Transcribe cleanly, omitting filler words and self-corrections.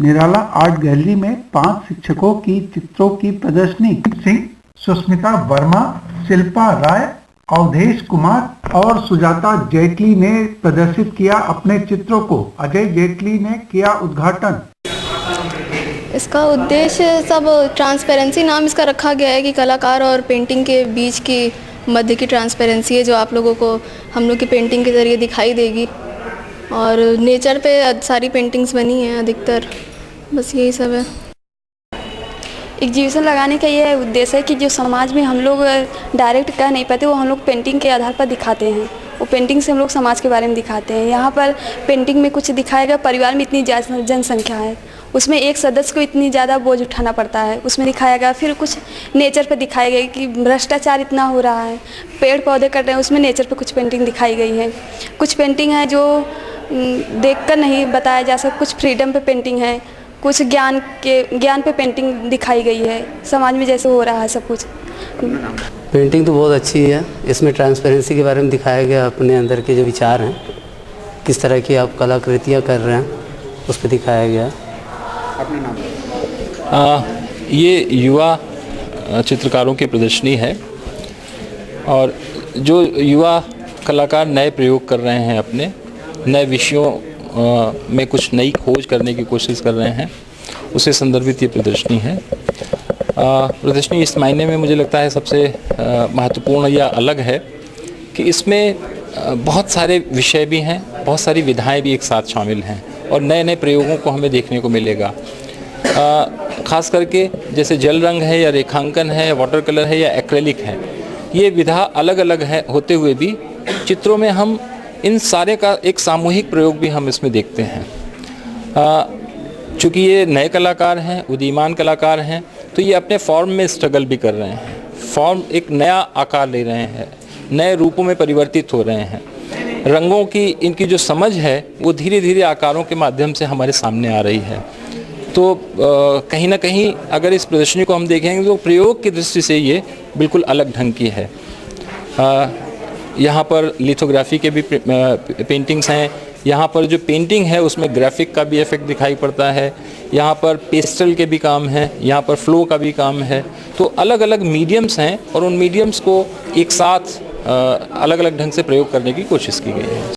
निराला art gallery में 5 शिक्षकों की चित्रों की प्रदर्शनी सिंह, सुष्मिता वर्मा, शिल्पा राय, अवधेश कुमार और सुजाता जेटली ने प्रदर्शित किया अपने चित्रों को। अजय जेटली ने किया उद्घाटन। इसका उद्देश्य सब ट्रांसपेरेंसी नाम इसका रखा गया है कि कलाकार और पेंटिंग के बीच की मध्य की ट्रांसपेरेंसी है जो आप लोगों को हम लोग की पेंटिंग के ज़रिए दिखाई देगी। और नेचर पे सारी पेंटिंग्स बनी हैं अधिकतर, बस यही सब है। एग्जीबिशन लगाने का ये उद्देश्य है कि जो समाज में हम लोग डायरेक्ट कह नहीं पाते वो हम लोग पेंटिंग के आधार पर दिखाते हैं। वो पेंटिंग से हम लोग समाज के बारे में दिखाते हैं। यहाँ पर पेंटिंग में कुछ दिखाया गया, परिवार में इतनी जनसंख्या है, उसमें एक सदस्य को इतनी ज़्यादा बोझ उठाना पड़ता है, उसमें दिखाया गया। फिर कुछ नेचर पर दिखाया गया कि भ्रष्टाचार इतना हो रहा है, पेड़ पौधे कट रहे हैं, उसमें नेचर पर कुछ पेंटिंग दिखाई गई है। कुछ पेंटिंग है जो देखकर नहीं बताया जा सकता, कुछ फ्रीडम पे पेंटिंग है, कुछ ज्ञान पे पेंटिंग दिखाई गई है, समाज में जैसे हो रहा है सब कुछ। पेंटिंग तो बहुत अच्छी है। इसमें ट्रांसपेरेंसी के बारे में दिखाया गया, अपने अंदर के जो विचार हैं, किस तरह की आप कलाकृतियाँ कर रहे हैं, उस पर दिखाया गया। अपना नाम? ये युवा चित्रकारों की प्रदर्शनी है और जो युवा कलाकार नए प्रयोग कर रहे हैं, अपने नए विषयों में कुछ नई खोज करने की कोशिश कर रहे हैं, उसे संदर्भित ये प्रदर्शनी है। प्रदर्शनी इस मायने में मुझे लगता है सबसे महत्वपूर्ण या अलग है कि इसमें बहुत सारे विषय भी हैं, बहुत सारी विधाएं भी एक साथ शामिल हैं और नए नए प्रयोगों को हमें देखने को मिलेगा। ख़ास करके जैसे जल रंग है या रेखांकन है या वाटर कलर है या एक्रेलिक है, ये विधा अलग अलग है होते हुए भी चित्रों में हम इन सारे का एक सामूहिक प्रयोग भी हम इसमें देखते हैं। चूँकि ये नए कलाकार हैं, उदीयमान कलाकार हैं, तो ये अपने फॉर्म में स्ट्रगल भी कर रहे हैं। फॉर्म एक नया आकार ले रहे हैं, नए रूपों में परिवर्तित हो रहे हैं। रंगों की इनकी जो समझ है वो धीरे धीरे आकारों के माध्यम से हमारे सामने आ रही है। तो कहीं ना कहीं अगर इस प्रदर्शनी को हम देखेंगे तो प्रयोग की दृष्टि से ये बिल्कुल अलग ढंग की है। यहाँ पर लिथोग्राफी के भी पेंटिंग्स हैं। यहाँ पर जो पेंटिंग है उसमें ग्राफिक का भी इफेक्ट दिखाई पड़ता है। यहाँ पर पेस्टल के भी काम हैं, यहाँ पर फ्लो का भी काम है। तो अलग अलग मीडियम्स हैं और उन मीडियम्स को एक साथ अलग अलग ढंग से प्रयोग करने की कोशिश की गई है।